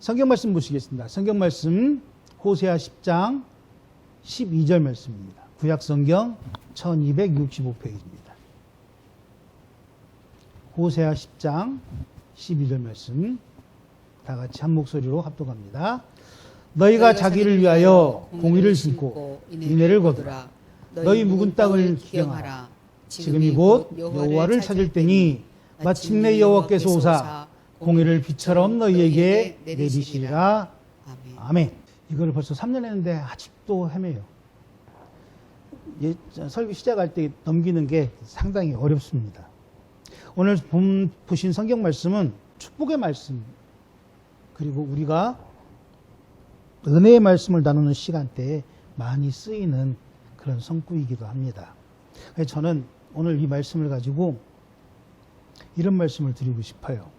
성경 말씀 보시겠습니다. 성경 말씀 호세아 10장 12절 말씀입니다. 구약 성경 1265페이지입니다. 호세아 10장 12절 말씀 다 같이 한 목소리로 합독합니다. 너희가 자기를 위하여 공의를 심고 인애를 거두라. 너희 묵은 땅을 기경하라. 지금이 곧 여호와를 찾을 때니 마침내 여호와께서 오사 공의를 비처럼 너희에게 내리시리라. 아멘. 이걸 벌써 3년 했는데 아직도 헤매요. 설교 시작할 때 넘기는 게 상당히 어렵습니다. 오늘 보신 성경 말씀은 축복의 말씀, 그리고 우리가 은혜의 말씀을 나누는 시간대에 많이 쓰이는 그런 성구이기도 합니다. 그래서 저는 오늘 이 말씀을 가지고 이런 말씀을 드리고 싶어요.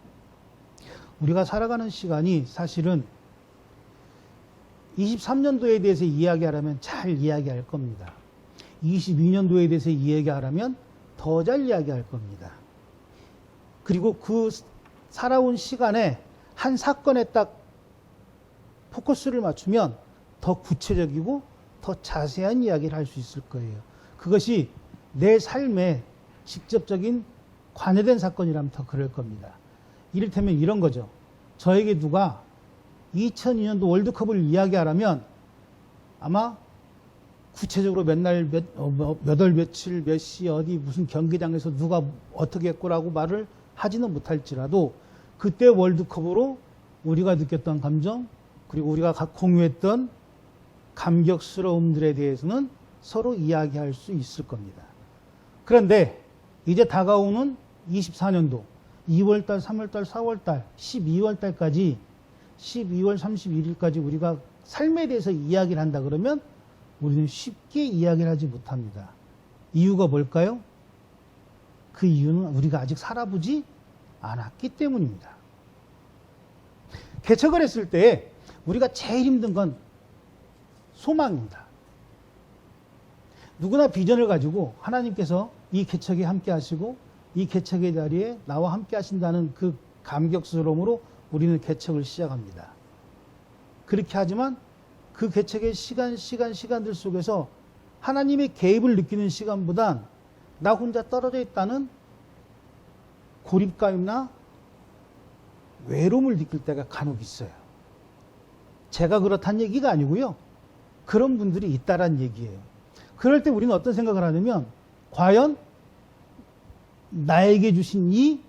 우리가 살아가는 시간이 사실은 23년도에 대해서 이야기하려면 잘 이야기할 겁니다. 22년도에 대해서 이야기하려면 더 잘 이야기할 겁니다. 그리고 그 살아온 시간에 한 사건에 딱 포커스를 맞추면 더 구체적이고 더 자세한 이야기를 할 수 있을 거예요. 그것이 내 삶에 직접적인 관여된 사건이라면 더 그럴 겁니다. 이를테면 이런 거죠. 저에게 누가 2002년도 월드컵을 이야기하라면 아마 구체적으로 몇 날, 몇 월, 며칠, 몇 시, 어디, 무슨 경기장에서 누가 어떻게 했고라고 말을 하지는 못할지라도 그때 월드컵으로 우리가 느꼈던 감정, 그리고 우리가 공유했던 감격스러움들에 대해서는 서로 이야기할 수 있을 겁니다. 그런데 이제 다가오는 24년도 2월달, 3월달, 4월달, 12월달까지 12월 31일까지 우리가 삶에 대해서 이야기를 한다 그러면 우리는 쉽게 이야기를 하지 못합니다. 이유가 뭘까요? 그 이유는 우리가 아직 살아보지 않았기 때문입니다. 개척을 했을 때 우리가 제일 힘든 건 소망입니다. 누구나 비전을 가지고 하나님께서 이 개척에 함께 하시고 이 개척의 자리에 나와 함께 하신다는 그 감격스러움으로 우리는 개척을 시작합니다. 그렇게 하지만 그 개척의 시간들 속에서 하나님의 개입을 느끼는 시간보단 나 혼자 떨어져 있다는 고립감이나 외로움을 느낄 때가 간혹 있어요. 제가 그렇다는 얘기가 아니고요. 그런 분들이 있다란 얘기예요. 그럴 때 우리는 어떤 생각을 하냐면 과연 나에게 주신 이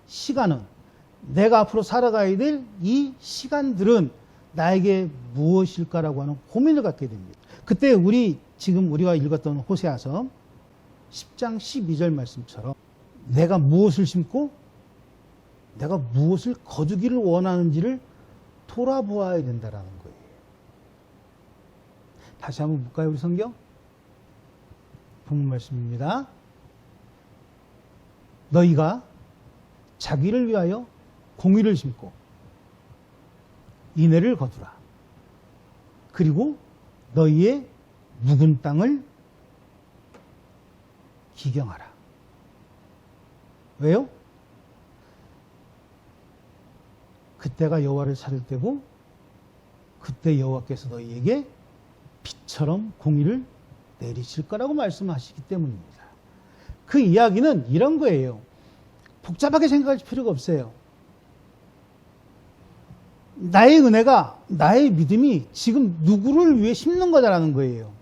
시간은, 내가 앞으로 살아가야 될 이 시간들은 나에게 무엇일까라고 하는 고민을 갖게 됩니다. 그때 지금 우리가 읽었던 호세아서 10장 12절 말씀처럼 내가 무엇을 심고 내가 무엇을 거두기를 원하는지를 돌아보아야 된다라는 거예요. 다시 한번 볼까요, 우리 성경? 본문 말씀입니다. 너희가 자기를 위하여 공의를 심고 인애를 거두라. 그리고 너희의 묵은 땅을 기경하라. 왜요? 그때가 여호와를 찾을 때고 그때 여호와께서 너희에게 비처럼 공의를 내리실 거라고 말씀하시기 때문입니다. 그 이야기는 이런 거예요. 복잡하게 생각할 필요가 없어요. 나의 은혜가, 나의 믿음이 지금 누구를 위해 심는 거다라는 거예요.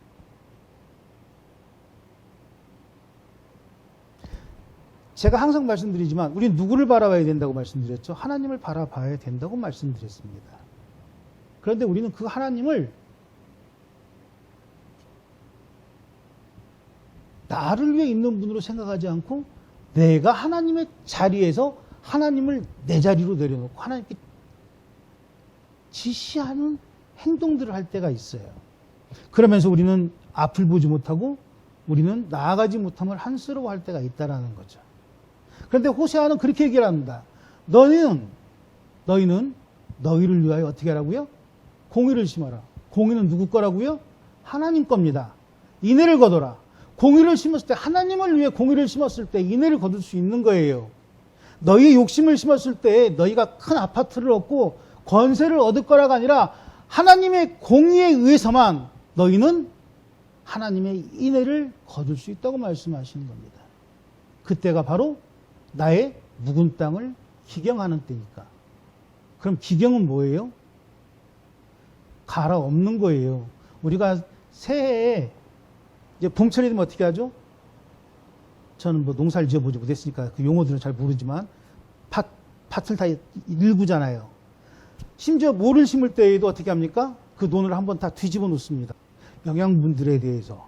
제가 항상 말씀드리지만 우리는 누구를 바라봐야 된다고 말씀드렸죠? 하나님을 바라봐야 된다고 말씀드렸습니다. 그런데 우리는 그 하나님을 나를 위해 있는 분으로 생각하지 않고 내가 하나님의 자리에서 하나님을 내 자리로 내려놓고 하나님께 지시하는 행동들을 할 때가 있어요. 그러면서 우리는 앞을 보지 못하고 우리는 나아가지 못함을 한스러워할 때가 있다는 거죠. 그런데 호세아는 그렇게 얘기를 합니다. 너희는 너희를 위하여 어떻게 하라고요? 공의를 심어라. 공의는 누구 거라고요? 하나님 겁니다. 인애를 거둬라. 공의를 심었을 때, 하나님을 위해 공의를 심었을 때 인애를 거둘 수 있는 거예요. 너희의 욕심을 심었을 때 너희가 큰 아파트를 얻고 권세를 얻을 거라가 아니라 하나님의 공의에 의해서만 너희는 하나님의 인애를 거둘 수 있다고 말씀하시는 겁니다. 그때가 바로 나의 묵은 땅을 기경하는 때니까. 그럼 기경은 뭐예요? 갈아엎는 거예요. 우리가 새해에 이제 봄철이 되면 어떻게 하죠? 저는 뭐 농사를 지어보지 못했으니까 그 용어들은 잘 모르지만 밭을 다 일구잖아요. 심지어 모를 심을 때에도 어떻게 합니까? 그 논을 한번 다 뒤집어 놓습니다. 영양분들에 대해서.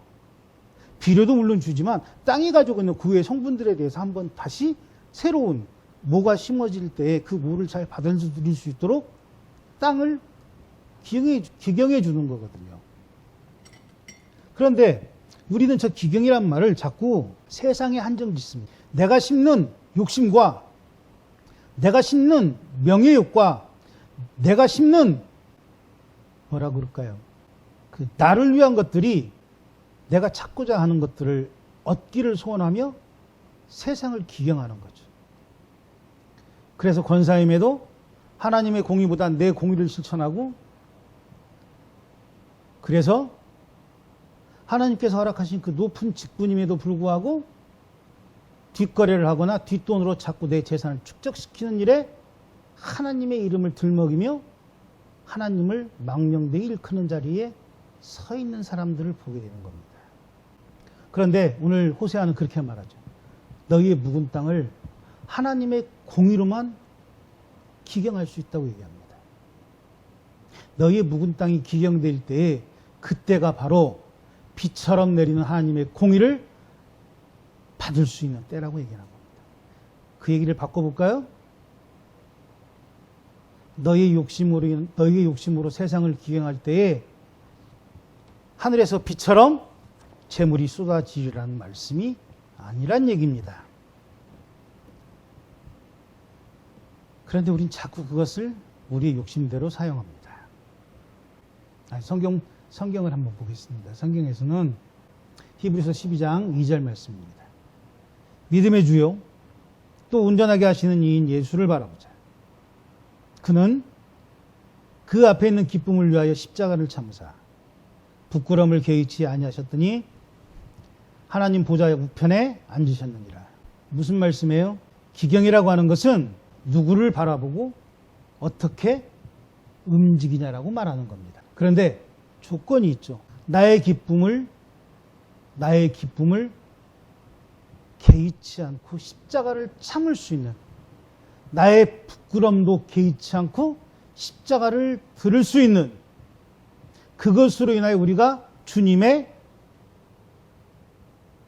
비료도 물론 주지만 땅이 가지고 있는 그 외의 성분들에 대해서 한번 다시 새로운 모가 심어질 때 그 모를 잘 받아들일 수 있도록 땅을 기경해 주는 거거든요. 그런데 우리는 저 기경이란 말을 자꾸 세상에 한정 짓습니다. 내가 심는 욕심과 내가 심는 명예욕과 내가 심는 뭐라 그럴까요? 그 나를 위한 것들이 내가 찾고자 하는 것들을 얻기를 소원하며 세상을 기경하는 거죠. 그래서 권사임에도 하나님의 공의보다 내 공의를 실천하고 그래서 하나님께서 허락하신 그 높은 직분임에도 불구하고 뒷거래를 하거나 뒷돈으로 자꾸 내 재산을 축적시키는 일에 하나님의 이름을 들먹이며 하나님을 망령되이 일컫는 자리에 서 있는 사람들을 보게 되는 겁니다. 그런데 오늘 호세아는 그렇게 말하죠. 너희의 묵은 땅을 하나님의 공의로만 기경할 수 있다고 얘기합니다. 너희의 묵은 땅이 기경될 때에 그때가 바로 비처럼 내리는 하나님의 공의를 받을 수 있는 때라고 얘기하는 겁니다. 그 얘기를 바꿔볼까요? 너희의 욕심으로 세상을 기경할 때에 하늘에서 비처럼 재물이 쏟아지리라는 말씀이 아니란 얘기입니다. 그런데 우린 자꾸 그것을 우리의 욕심대로 사용합니다. 성경을 한번 보겠습니다. 성경에서는 히브리서 12장 2절 말씀입니다. 믿음의 주요 또 온전하게 하시는 이인 예수를 바라보자. 그는 그 앞에 있는 기쁨을 위하여 십자가를 참으사 부끄러움을 개의치 아니하셨더니 하나님 보좌 우편에 앉으셨느니라. 무슨 말씀이에요? 기경이라고 하는 것은 누구를 바라보고 어떻게 움직이냐라고 말하는 겁니다. 그런데 조건이 있죠. 나의 기쁨을 개의치 않고 십자가를 참을 수 있는, 나의 부끄럼도 개의치 않고 십자가를 들을 수 있는, 그것으로 인하여 우리가 주님의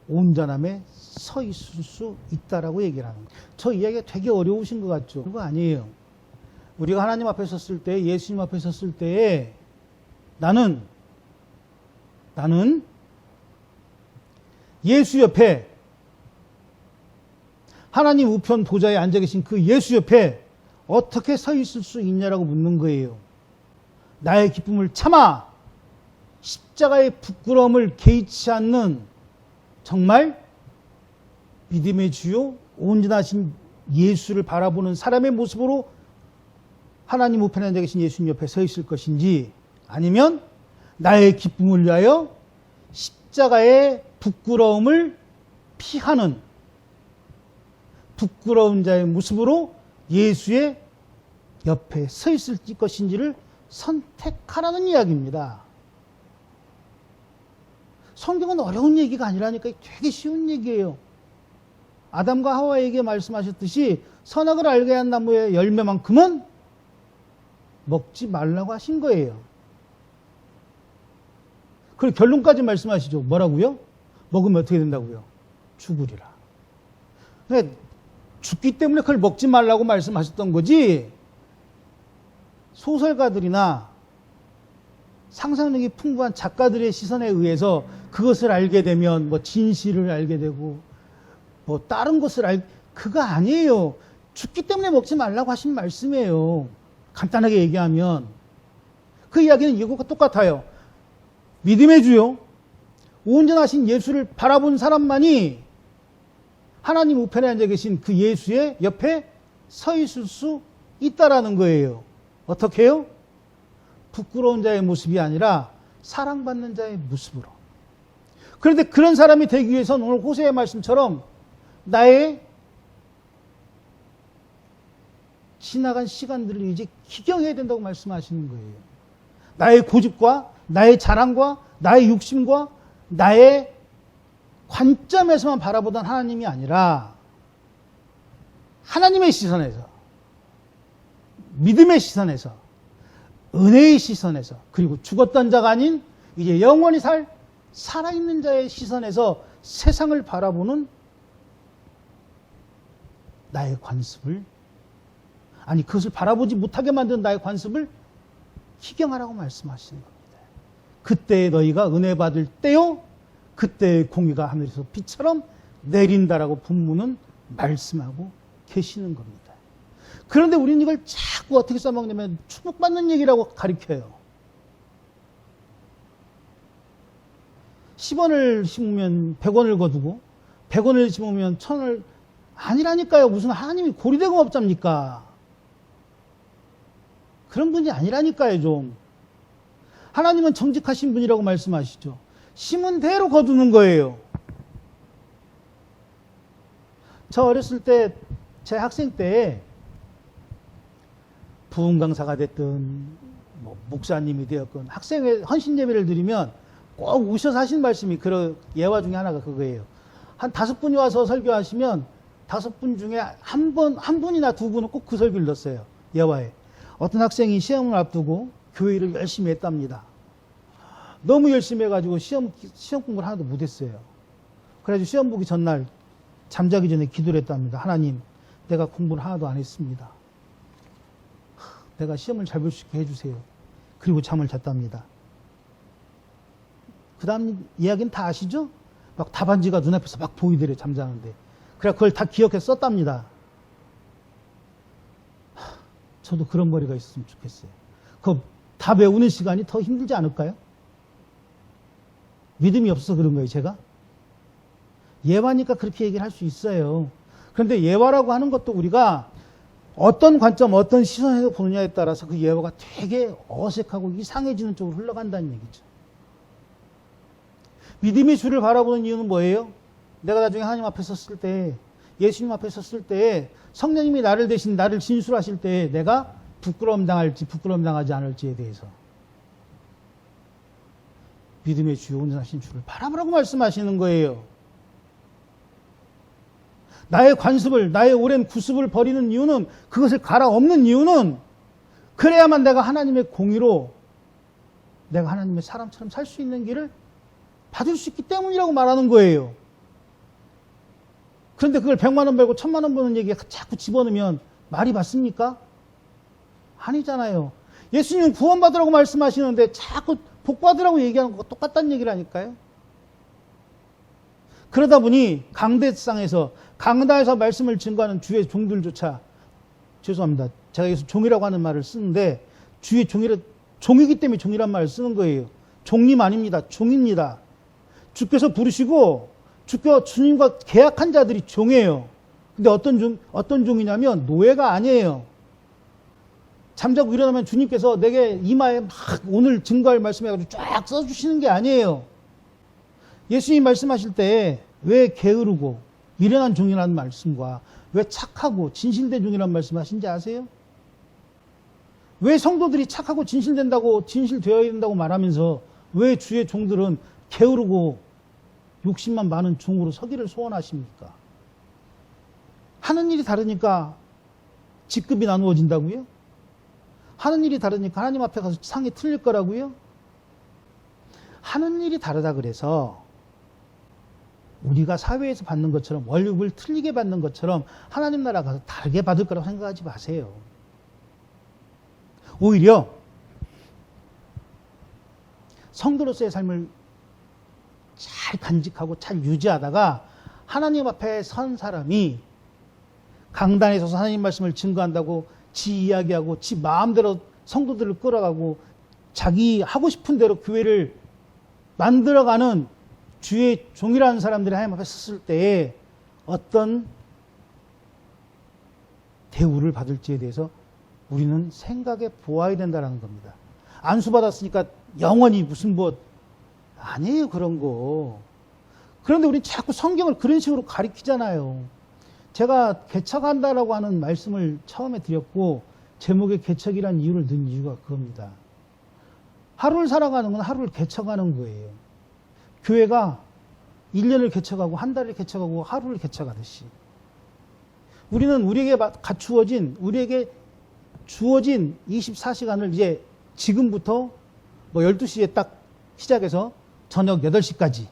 온전함에 서 있을 수 있다라고 얘기를 하는 거예요. 저 이야기가 되게 어려우신 것 같죠? 그거 아니에요. 우리가 하나님 앞에 섰을 때, 예수님 앞에 섰을 때에 나는 예수 옆에, 하나님 우편 보좌에 앉아 계신 그 예수 옆에 어떻게 서 있을 수 있냐라고 묻는 거예요. 나의 기쁨을 참아 십자가의 부끄러움을 개의치 않는 정말 믿음의 주요 온전하신 예수를 바라보는 사람의 모습으로 하나님 우편에 앉아 계신 예수님 옆에 서 있을 것인지, 아니면 나의 기쁨을 위하여 십자가의 부끄러움을 피하는 부끄러운 자의 모습으로 예수의 옆에 서 있을 것인지를 선택하라는 이야기입니다. 성경은 어려운 얘기가 아니라니까 되게 쉬운 얘기예요. 아담과 하와에게 말씀하셨듯이 선악을 알게 한 나무의 열매만큼은 먹지 말라고 하신 거예요. 그리고 결론까지 말씀하시죠. 뭐라고요? 먹으면 어떻게 된다고요? 죽으리라. 근데 죽기 때문에 그걸 먹지 말라고 말씀하셨던 거지, 소설가들이나 상상력이 풍부한 작가들의 시선에 의해서 그것을 알게 되면 뭐 진실을 알게 되고 뭐 다른 것을 그거 아니에요. 죽기 때문에 먹지 말라고 하신 말씀이에요. 간단하게 얘기하면 그 이야기는 이것과 똑같아요. 믿음의 주요 온전하신 예수를 바라본 사람만이 하나님 우편에 앉아 계신 그 예수의 옆에 서 있을 수 있다라는 거예요. 어떻게 해요? 부끄러운 자의 모습이 아니라 사랑받는 자의 모습으로. 그런데 그런 사람이 되기 위해서는 오늘 호세의 말씀처럼 나의 지나간 시간들을 이제 기경해야 된다고 말씀하시는 거예요. 나의 고집과 나의 자랑과 나의 욕심과 나의 관점에서만 바라보던 하나님이 아니라 하나님의 시선에서, 믿음의 시선에서, 은혜의 시선에서, 그리고 죽었던 자가 아닌 이제 영원히 살아있는 자의 시선에서 세상을 바라보는 나의 관습을, 아니 그것을 바라보지 못하게 만든 나의 관습을 희경하라고 말씀하시는 겁니다. 그때 너희가 은혜 받을 때요, 그때의 공의가 하늘에서 비처럼 내린다라고 본문은 말씀하고 계시는 겁니다. 그런데 우리는 이걸 자꾸 어떻게 써먹냐면 축복받는 얘기라고 가리켜요. 10원을 심으면 100원을 거두고 100원을 심으면 1000원을, 아니라니까요. 무슨 하나님이 고리대금 업자입니까? 그런 분이 아니라니까요. 좀 하나님은 정직하신 분이라고 말씀하시죠. 심은 대로 거두는 거예요. 저 어렸을 때, 제 학생 때에 부흥 강사가 됐든 뭐 목사님이 되었건 학생회 헌신 예배를 드리면 꼭 오셔서 하신 말씀이, 그런 예화 중에 하나가 그거예요. 한 5분이 와서 설교하시면 5분 중에 한 분이나 2분은 꼭 그 설교를 넣었어요. 예화에. 어떤 학생이 시험을 앞두고 교회를 열심히 했답니다. 너무 열심히 해가지고 시험 공부를 하나도 못했어요. 그래가지고 시험 보기 전날 잠자기 전에 기도를 했답니다. 하나님, 내가 공부를 하나도 안 했습니다. 내가 시험을 잘 볼 수 있게 해주세요. 그리고 잠을 잤답니다. 그 다음 이야기는 다 아시죠? 막 답안지가 눈앞에서 막 보이더래요, 잠자는데. 그래 그걸 다 기억해서 썼답니다. 저도 그런 머리가 있었으면 좋겠어요. 그 다 외우는 시간이 더 힘들지 않을까요? 믿음이 없어서 그런 거예요, 제가? 예화니까 그렇게 얘기를 할 수 있어요. 그런데 예화라고 하는 것도 우리가 어떤 관점, 어떤 시선에서 보느냐에 따라서 그 예화가 되게 어색하고 이상해지는 쪽으로 흘러간다는 얘기죠. 믿음의 주를 바라보는 이유는 뭐예요? 내가 나중에 하나님 앞에 섰을 때, 예수님 앞에 섰을 때, 성령님이 나를 대신 나를 진술하실 때 내가 부끄러움 당할지 부끄러움 당하지 않을지에 대해서 믿음의 주, 온전하신 주를 바라보라고 말씀하시는 거예요. 나의 관습을, 나의 오랜 구습을 버리는 이유는, 그것을 갈아엎는 이유는, 그래야만 내가 하나님의 공의로 내가 하나님의 사람처럼 살 수 있는 길을 받을 수 있기 때문이라고 말하는 거예요. 그런데 그걸 100만 원 벌고 1000만 원 버는 얘기에 자꾸 집어넣으면 말이 맞습니까? 아니잖아요. 예수님은 구원받으라고 말씀하시는데 자꾸 복받으라고 얘기하는 것과 똑같다는 얘기라니까요. 그러다 보니 강다에서 말씀을 증거하는 주의 종들조차, 죄송합니다, 제가 여기서 종이라고 하는 말을 쓰는데 주의 종이기 때문에 종이란 말을 쓰는 거예요. 종님 아닙니다. 종입니다. 주께서 부르시고 주님과 계약한 자들이 종이에요. 근데 어떤 종이냐면 노예가 아니에요. 잠자고 일어나면 주님께서 내게 이마에 막 오늘 증거할 말씀해가지고 쫙 써주시는 게 아니에요. 예수님 말씀하실 때 왜 게으르고 미련한 종이라는 말씀과 왜 착하고 진실된 종이라는 말씀하신지 아세요? 왜 성도들이 착하고 진실되어야 된다고 말하면서 왜 주의 종들은 게으르고 욕심만 많은 종으로 서기를 소원하십니까? 하는 일이 다르니까 직급이 나누어진다고요? 하는 일이 다르니까 하나님 앞에 가서 상이 틀릴 거라고요? 하는 일이 다르다 그래서 우리가 사회에서 받는 것처럼, 월급을 틀리게 받는 것처럼 하나님 나라 가서 다르게 받을 거라고 생각하지 마세요. 오히려 성도로서의 삶을 잘 간직하고 잘 유지하다가 하나님 앞에 선 사람이 강단에 서서 하나님 말씀을 증거한다고 지 이야기하고 지 마음대로 성도들을 끌어가고 자기 하고 싶은 대로 교회를 만들어가는 주의 종이라는 사람들이 하나님 앞에 섰을 때에 어떤 대우를 받을지에 대해서 우리는 생각해 보아야 된다는 겁니다. 안수 받았으니까 영원히 무슨 아니에요, 그런 거. 그런데 우리 자꾸 성경을 그런 식으로 가리키잖아요. 제가 개척한다라고 하는 말씀을 처음에 드렸고, 제목에 개척이라는 이유를 넣은 이유가 그겁니다. 하루를 살아가는 건 하루를 개척하는 거예요. 교회가 1년을 개척하고 한 달을 개척하고 하루를 개척하듯이 우리는 우리에게 주어진 24시간을 이제 지금부터 12시에 딱 시작해서 저녁 8시까지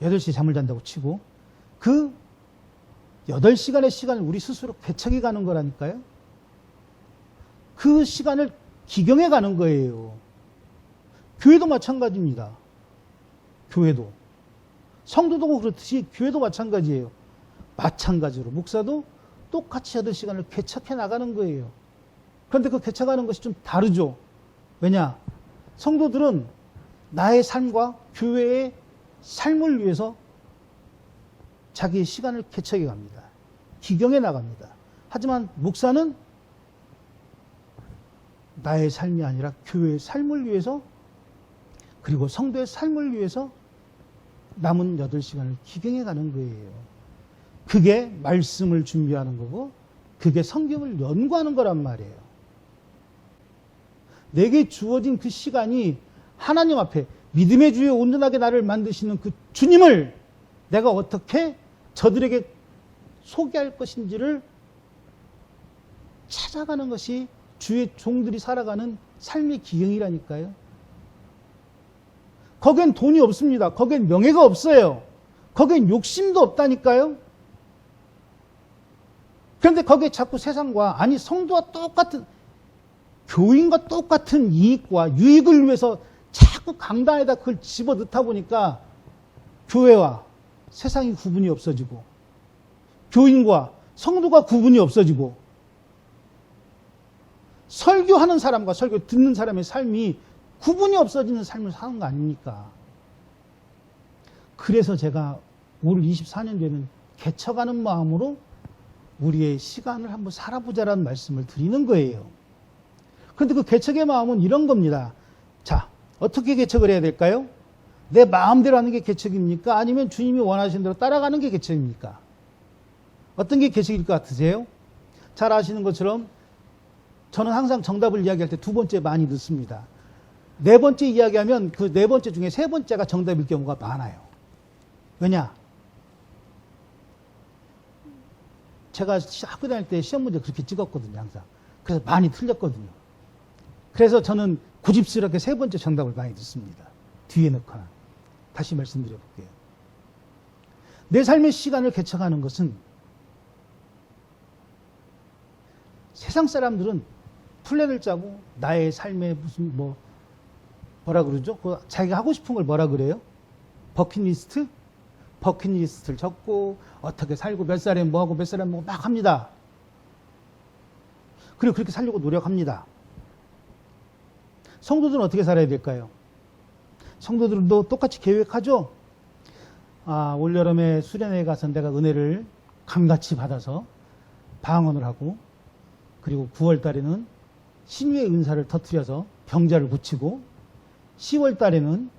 8시에 잠을 잔다고 치고 그 8시간의 시간을 우리 스스로 개척해 가는 거라니까요. 그 시간을 기경해 가는 거예요. 교회도 마찬가지입니다. 교회도. 성도도 그렇듯이 교회도 마찬가지예요. 마찬가지로 목사도 똑같이 8시간을 개척해 나가는 거예요. 그런데 그 개척하는 것이 좀 다르죠. 왜냐? 성도들은 나의 삶과 교회의 삶을 위해서 자기의 시간을 개척해 갑니다. 기경해 나갑니다. 하지만 목사는 나의 삶이 아니라 교회의 삶을 위해서 그리고 성도의 삶을 위해서 남은 8시간을 기경해 가는 거예요. 그게 말씀을 준비하는 거고 그게 성경을 연구하는 거란 말이에요. 내게 주어진 그 시간이 하나님 앞에 믿음의 주에 온전하게 나를 만드시는 그 주님을 내가 어떻게 저들에게 소개할 것인지를 찾아가는 것이 주의 종들이 살아가는 삶의 기경이라니까요. 거기엔 돈이 없습니다. 거기엔 명예가 없어요. 거기엔 욕심도 없다니까요. 그런데 거기에 자꾸 세상과 아니 성도와 똑같은 교인과 똑같은 이익과 유익을 위해서 자꾸 강단에다 그걸 집어넣다 보니까 교회와 세상이 구분이 없어지고 교인과 성도가 구분이 없어지고 설교하는 사람과 설교 듣는 사람의 삶이 구분이 없어지는 삶을 사는 거 아닙니까? 그래서 제가 올 24년 되면 개척하는 마음으로 우리의 시간을 한번 살아보자라는 말씀을 드리는 거예요. 그런데 그 개척의 마음은 이런 겁니다. 자, 어떻게 개척을 해야 될까요? 내 마음대로 하는 게 개척입니까? 아니면 주님이 원하시는 대로 따라가는 게 개척입니까? 어떤 게 개척일 것 같으세요? 잘 아시는 것처럼 저는 항상 정답을 이야기할 때 2번째 많이 넣습니다. 4번째 이야기하면 그 4번째 중에 3번째가 정답일 경우가 많아요. 왜냐? 제가 학교 다닐 때 시험 문제 그렇게 찍었거든요, 항상. 그래서 많이 틀렸거든요. 그래서 저는 고집스럽게 3번째 정답을 많이 넣습니다. 뒤에 넣거나. 다시 말씀드려 볼게요. 내 삶의 시간을 개척하는 것은 세상 사람들은 플랜을 짜고 나의 삶에 무슨 뭐라 그러죠? 자기가 하고 싶은 걸 뭐라 그래요? 버킷리스트? 버킷리스트를 적고 어떻게 살고 몇 살에 뭐하고 몇 살에 뭐하고 막 합니다. 그리고 그렇게 살려고 노력합니다. 성도들은 어떻게 살아야 될까요? 성도들도 똑같이 계획하죠? 올여름에 수련회에 가서 내가 은혜를 감같이 받아서 방언을 하고 그리고 9월 달에는 신유의 은사를 터뜨려서 병자를 고치고 10월 달에는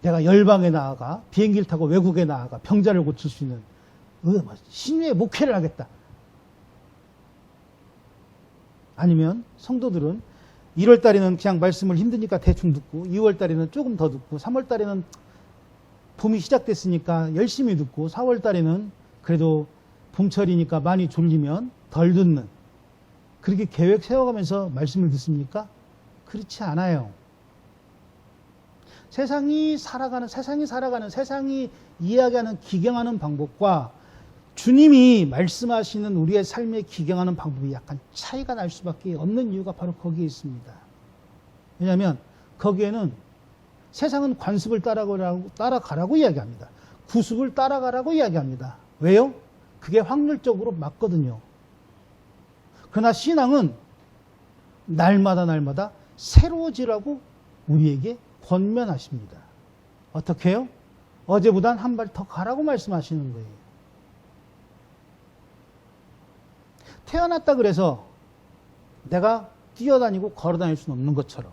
내가 열방에 나아가 비행기를 타고 외국에 나아가 병자를 고칠 수 있는 신유의 목회를 하겠다. 아니면 성도들은 1월 달에는 그냥 말씀을 힘드니까 대충 듣고 2월 달에는 조금 더 듣고 3월 달에는 봄이 시작됐으니까 열심히 듣고 4월 달에는 그래도 봄철이니까 많이 졸리면 덜 듣는 그렇게 계획 세워가면서 말씀을 듣습니까? 그렇지 않아요. 세상이 살아가는 이야기하는 기경하는 방법과 주님이 말씀하시는 우리의 삶에 기경하는 방법이 약간 차이가 날 수밖에 없는 이유가 바로 거기에 있습니다. 왜냐하면 거기에는 세상은 관습을 따라가라고 이야기합니다. 구습을 따라가라고 이야기합니다. 왜요? 그게 확률적으로 맞거든요. 그러나 신앙은 날마다 새로워지라고 우리에게 권면하십니다. 어떻게 해요? 어제보단 한 발 더 가라고 말씀하시는 거예요. 태어났다 그래서 내가 뛰어다니고 걸어다닐 수는 없는 것처럼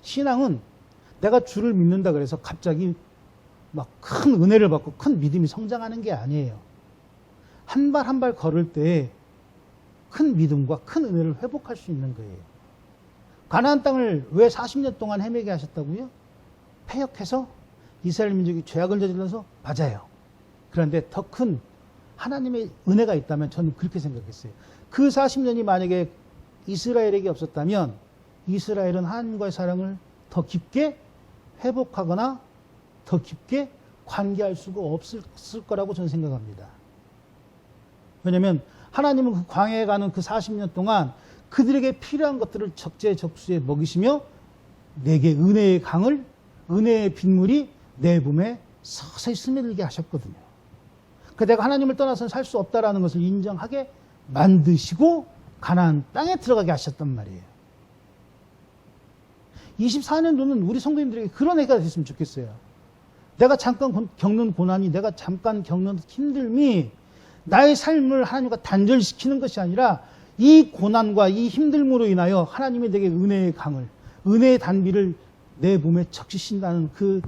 신앙은 내가 주를 믿는다 그래서 갑자기 막 큰 은혜를 받고 큰 믿음이 성장하는 게 아니에요. 한 발 한 발 걸을 때 큰 믿음과 큰 은혜를 회복할 수 있는 거예요. 가나안 땅을 왜 40년 동안 헤매게 하셨다고요? 패역해서 이스라엘 민족이 죄악을 저질러서? 맞아요. 그런데 더 큰 하나님의 은혜가 있다면 저는 그렇게 생각했어요. 그 40년이 만약에 이스라엘에게 없었다면 이스라엘은 하나님과의 사랑을 더 깊게 회복하거나 더 깊게 관계할 수가 없을 거라고 저는 생각합니다. 왜냐하면 하나님은 그 광야에 가는 그 40년 동안 그들에게 필요한 것들을 적재적소에 먹이시며 내게 은혜의 강을, 은혜의 빗물이 내 몸에 서서히 스며들게 하셨거든요. 그래서 내가 하나님을 떠나서는 살 수 없다라는 것을 인정하게 만드시고 가나안 땅에 들어가게 하셨단 말이에요. 24년도는 우리 성도님들에게 그런 해가 됐으면 좋겠어요. 내가 잠깐 겪는 고난이, 내가 잠깐 겪는 힘듦이 나의 삶을 하나님과 단절시키는 것이 아니라 이 고난과 이 힘듦으로 인하여 하나님이 내게 은혜의 강을, 은혜의 단비를 내 몸에 적시신다는 그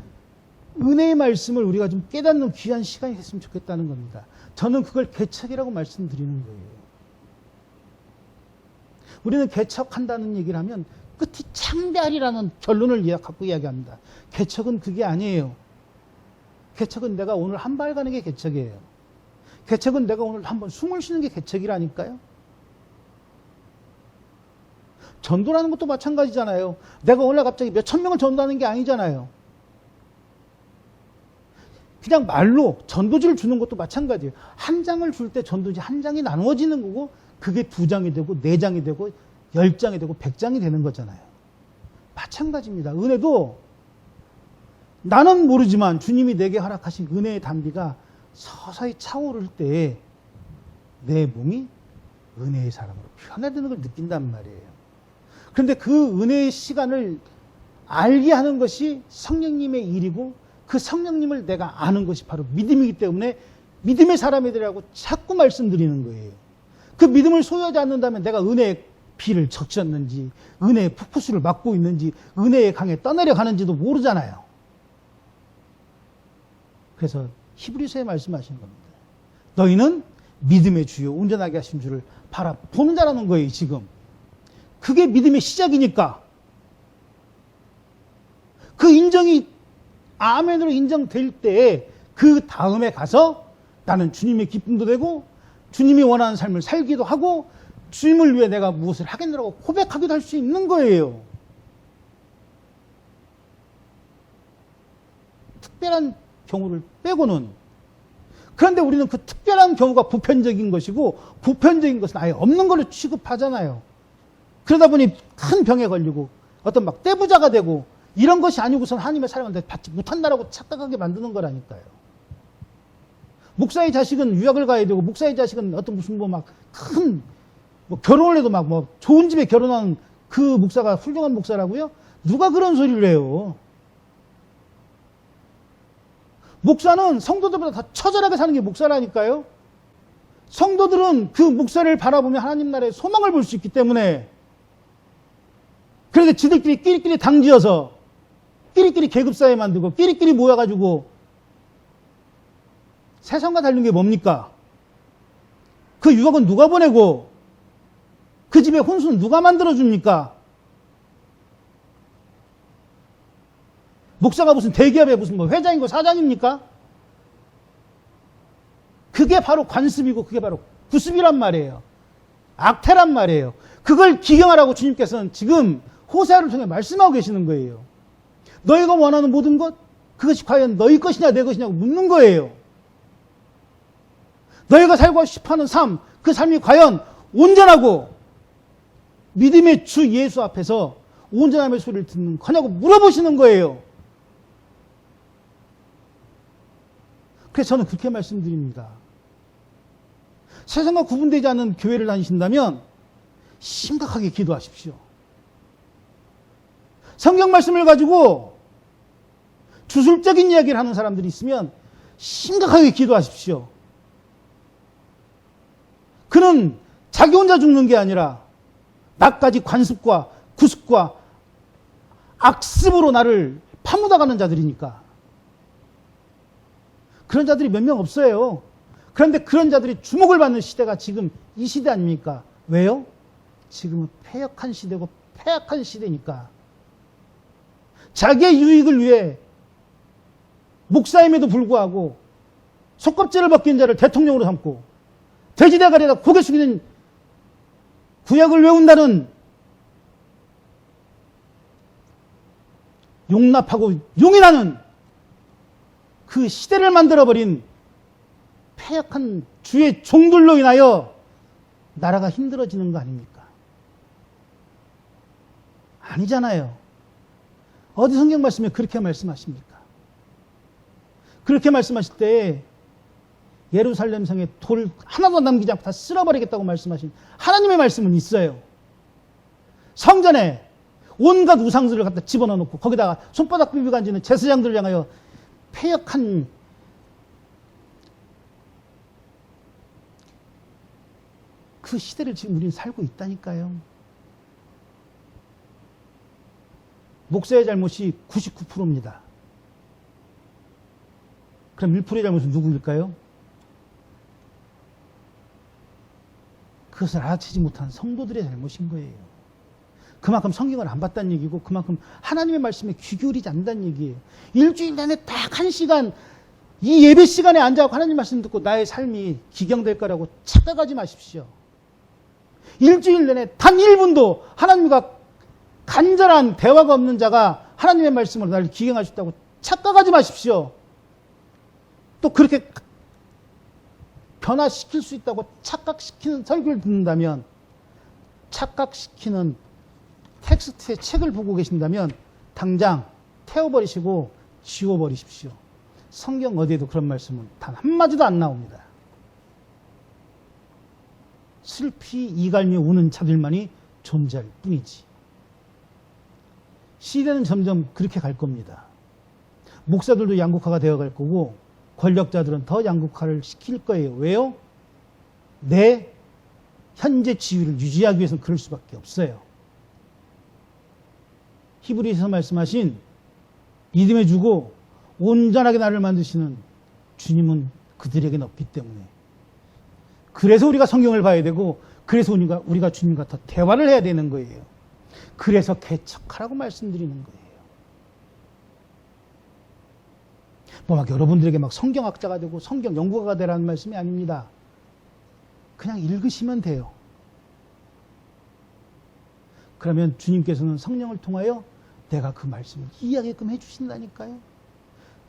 은혜의 말씀을 우리가 좀 깨닫는 귀한 시간이 됐으면 좋겠다는 겁니다. 저는 그걸 개척이라고 말씀드리는 거예요. 우리는 개척한다는 얘기를 하면 끝이 창대하리라는 결론을 갖고 이야기합니다. 개척은 그게 아니에요. 개척은 내가 오늘 한 발 가는 게 개척이에요. 개척은 내가 오늘 한번 숨을 쉬는 게 개척이라니까요. 전도라는 것도 마찬가지잖아요. 내가 오늘 갑자기 몇천 명을 전도하는 게 아니잖아요. 그냥 말로 전도지를 주는 것도 마찬가지예요. 한 장을 줄 때 전도지 한 장이 나누어지는 거고 그게 2장이 되고 4장이 되고 10장이 되고 100장이 되는 거잖아요. 마찬가지입니다. 은혜도 나는 모르지만 주님이 내게 허락하신 은혜의 단비가 서서히 차오를 때 내 몸이 은혜의 사람으로 변화되는 걸 느낀단 말이에요. 그런데 그 은혜의 시간을 알게 하는 것이 성령님의 일이고 그 성령님을 내가 아는 것이 바로 믿음이기 때문에 믿음의 사람이 되라고 자꾸 말씀드리는 거예요. 그 믿음을 소유하지 않는다면 내가 은혜의 비를 적셨는지 은혜의 폭포수를 막고 있는지 은혜의 강에 떠내려 가는지도 모르잖아요. 그래서 히브리서에 말씀하신 겁니다. 너희는 믿음의 주요 온전하게 하신 주를 바라보는 자라는 거예요. 지금 그게 믿음의 시작이니까 그 인정이 아멘으로 인정될 때 그 다음에 가서 나는 주님의 기쁨도 되고 주님이 원하는 삶을 살기도 하고 주님을 위해 내가 무엇을 하겠노라고 고백하기도 할 수 있는 거예요. 특별한 경우를 빼고는. 그런데 우리는 그 특별한 경우가 보편적인 것이고 보편적인 것은 아예 없는 걸로 취급하잖아요. 그러다 보니 큰 병에 걸리고 어떤 막 떼부자가 되고 이런 것이 아니고선 하나님의 사랑을 받지 못한다라고 착각하게 만드는 거라니까요. 목사의 자식은 유학을 가야 되고 목사의 자식은 어떤 무슨 뭐 막 큰 뭐 결혼을 해도 막 뭐 좋은 집에 결혼한 그 목사가 훌륭한 목사라고요? 누가 그런 소리를 해요? 목사는 성도들보다 더 처절하게 사는 게 목사라니까요. 성도들은 그 목사를 바라보며 하나님 나라의 소망을 볼 수 있기 때문에 그런데 지들끼리 끼리끼리 당지어서 끼리끼리 계급사회 만들고 끼리끼리 모여가지고 세상과 다른 게 뭡니까? 그 유학은 누가 보내고 그 집의 혼수는 누가 만들어줍니까? 목사가 무슨 대기업의 무슨 뭐 회장이고 사장입니까? 그게 바로 관습이고 그게 바로 구습이란 말이에요. 악태란 말이에요. 그걸 기경하라고 주님께서는 지금 호세아를 통해 말씀하고 계시는 거예요. 너희가 원하는 모든 것, 그것이 과연 너희 것이냐 내 것이냐고 묻는 거예요. 너희가 살고 싶어하는 삶, 그 삶이 과연 온전하고 믿음의 주 예수 앞에서 온전함의 소리를 듣는 거냐고 물어보시는 거예요. 그래서 저는 그렇게 말씀드립니다. 세상과 구분되지 않는 교회를 다니신다면 심각하게 기도하십시오. 성경 말씀을 가지고 주술적인 이야기를 하는 사람들이 있으면 심각하게 기도하십시오. 그는 자기 혼자 죽는 게 아니라 나까지 관습과 구습과 악습으로 나를 파묻어가는 자들이니까. 그런 자들이 몇 명 없어요. 그런데 그런 자들이 주목을 받는 시대가 지금 이 시대 아닙니까? 왜요? 지금은 패역한 시대고 패악한 시대니까. 자기의 유익을 위해 목사임에도 불구하고 속껍질을 벗긴 자를 대통령으로 삼고 돼지대가리가 고개 숙이는 구약을 외운다는 용납하고 용인하는 그 시대를 만들어버린 패역한 주의 종들로 인하여 나라가 힘들어지는 거 아닙니까? 아니잖아요. 어디 성경 말씀에 그렇게 말씀하십니까? 그렇게 말씀하실 때 예루살렘 성에 돌 하나도 남기지 않고 다 쓸어버리겠다고 말씀하신 하나님의 말씀은 있어요. 성전에 온갖 우상들을 갖다 집어넣어 놓고 거기다가 손바닥 비비고 앉는 제사장들을 향하여 패역한 그 시대를 지금 우리는 살고 있다니까요. 목사의 잘못이 99%입니다. 그럼 1%의 잘못은 누구일까요? 그것을 알아채지 못한 성도들의 잘못인 거예요. 그만큼 성경을 안 봤다는 얘기고 그만큼 하나님의 말씀에 귀 기울이지 않는다는 얘기예요. 일주일 내내 딱 1시간 이 예배 시간에 앉아서 하나님 말씀 듣고 나의 삶이 기경될 거라고 착각하지 마십시오. 일주일 내내 단 1분도 하나님과 간절한 대화가 없는 자가 하나님의 말씀으로 나를 기경할 수 있다고 착각하지 마십시오. 또 그렇게 변화시킬 수 있다고 착각시키는 설교를 듣는다면, 착각시키는 텍스트의 책을 보고 계신다면 당장 태워버리시고 지워버리십시오. 성경 어디에도 그런 말씀은 단 한마디도 안 나옵니다. 슬피 이갈며 우는 자들만이 존재할 뿐이지. 시대는 점점 그렇게 갈 겁니다. 목사들도 양극화가 되어갈 거고 권력자들은 더 양극화를 시킬 거예요. 왜요? 내 현재 지위를 유지하기 위해서는 그럴 수밖에 없어요. 히브리서 말씀하신 믿음의 주고 온전하게 나를 만드시는 주님은 그들에게는 없기 때문에, 그래서 우리가 성경을 봐야 되고, 그래서 우리가 주님과 더 대화를 해야 되는 거예요. 그래서 개척하라고 말씀드리는 거예요. 뭐 막 여러분들에게 막 성경학자가 되고 성경 연구가가 되라는 말씀이 아닙니다. 그냥 읽으시면 돼요. 그러면 주님께서는 성령을 통하여 내가 그 말씀을 이해하게끔 해주신다니까요.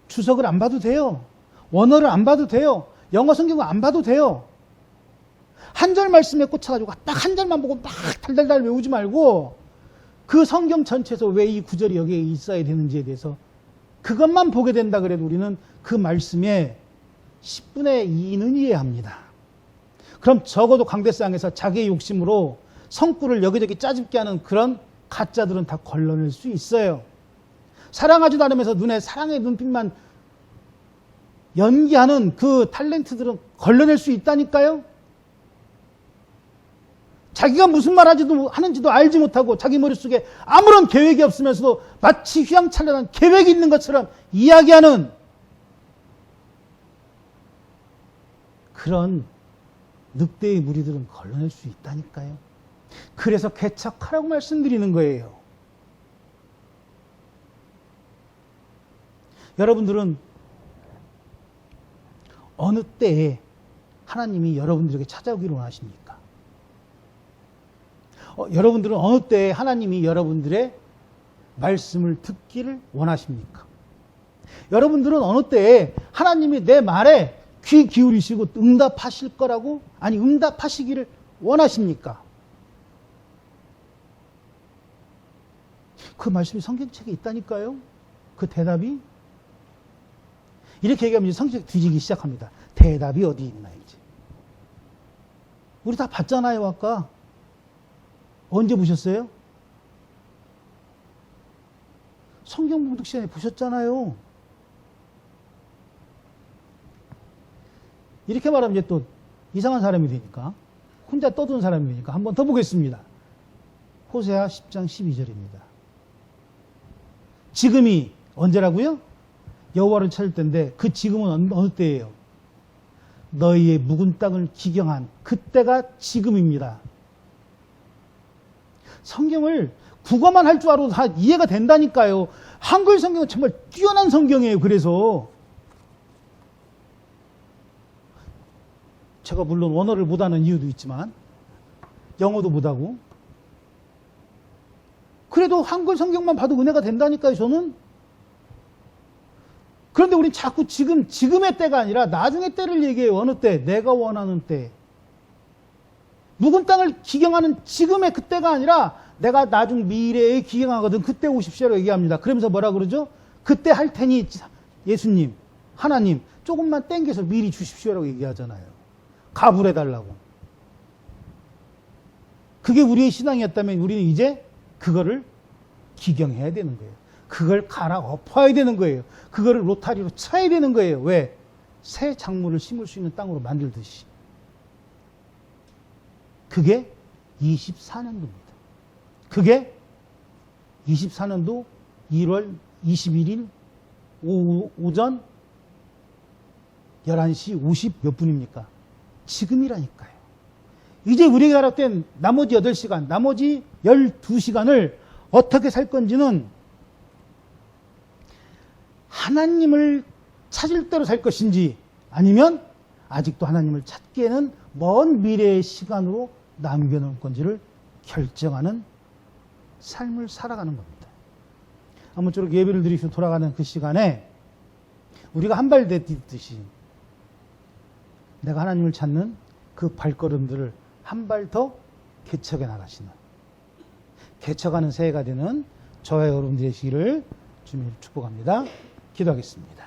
주석을 안 봐도 돼요. 원어를 안 봐도 돼요. 영어 성경을 안 봐도 돼요. 한 절 말씀에 꽂혀가지고 딱 한 절만 보고 막 달달달 외우지 말고 그 성경 전체에서 왜 이 구절이 여기에 있어야 되는지에 대해서 그것만 보게 된다 그래도 우리는 그 말씀의 10분의 2는 이해합니다. 그럼 적어도 강대상에서 자기의 욕심으로 성구를 여기저기 짜집게 하는 그런 가짜들은 다 걸러낼 수 있어요. 사랑하지도 않으면서 눈에 사랑의 눈빛만 연기하는 그 탤런트들은 걸러낼 수 있다니까요. 자기가 무슨 말 하는지도 알지 못하고 자기 머릿속에 아무런 계획이 없으면서도 마치 휘황찬란한 계획이 있는 것처럼 이야기하는 그런 늑대의 무리들은 걸러낼 수 있다니까요. 그래서 개척하라고 말씀드리는 거예요. 여러분들은 어느 때에 하나님이 여러분들에게 찾아오기를 원하십니까? 여러분들은 어느 때에 하나님이 여러분들의 말씀을 듣기를 원하십니까? 여러분들은 어느 때에 하나님이 내 말에 귀 기울이시고 응답하실 거라고, 아니 응답하시기를 원하십니까? 그 말씀이 성경책에 있다니까요. 그 대답이. 이렇게 얘기하면 이제 성경책 뒤지기 시작합니다. 대답이 어디 있나 이제. 우리 다 봤잖아요. 아까. 언제 보셨어요? 성경 봉독 시간에 보셨잖아요. 이렇게 말하면 이제 또 이상한 사람이 되니까. 혼자 떠든 사람이니까 한 번 더 보겠습니다. 호세아 10장 12절입니다. 지금이 언제라고요? 여호와를 찾을 때인데 그 지금은 어느 때예요? 너희의 묵은 땅을 기경한 그때가 지금입니다. 성경을 국어만 할 줄 알아도 다 이해가 된다니까요. 한글 성경은 정말 뛰어난 성경이에요. 그래서 제가 물론 원어를 못하는 이유도 있지만 영어도 못하고 그래도 한글 성경만 봐도 은혜가 된다니까요. 저는. 그런데 우린 자꾸 지금의 때가 아니라 나중의 때를 얘기해요. 어느 때? 내가 원하는 때. 묵은 땅을 기경하는 지금의 그때가 아니라 내가 나중 미래에 기경하거든. 그때 오십시오라고 얘기합니다. 그러면서 뭐라 그러죠? 그때 할 테니 예수님, 하나님 조금만 땡겨서 미리 주십시오라고 얘기하잖아요. 가불해달라고. 그게 우리의 신앙이었다면 우리는 이제 그거를 기경해야 되는 거예요. 그걸 갈아엎어야 되는 거예요. 그거를 로타리로 쳐야 되는 거예요. 왜? 새 작물을 심을 수 있는 땅으로 만들듯이. 그게 24년도입니다. 그게 24년도 1월 21일 오전 11시 50 몇 분입니까? 지금이라니까요. 이제 우리가 허락된 나머지 8시간, 나머지 12시간을 어떻게 살 건지는 하나님을 찾을 대로 살 것인지 아니면 아직도 하나님을 찾기에는 먼 미래의 시간으로 남겨놓을 건지를 결정하는 삶을 살아가는 겁니다. 아무쪼록 예배를 드리시고 돌아가는 그 시간에 우리가 한 발 내딛듯이 내가 하나님을 찾는 그 발걸음들을 한 발 더 개척해 나가시는 개척하는 새해가 되는 저와 여러분 되시기를 주님으로 축복합니다. 기도하겠습니다.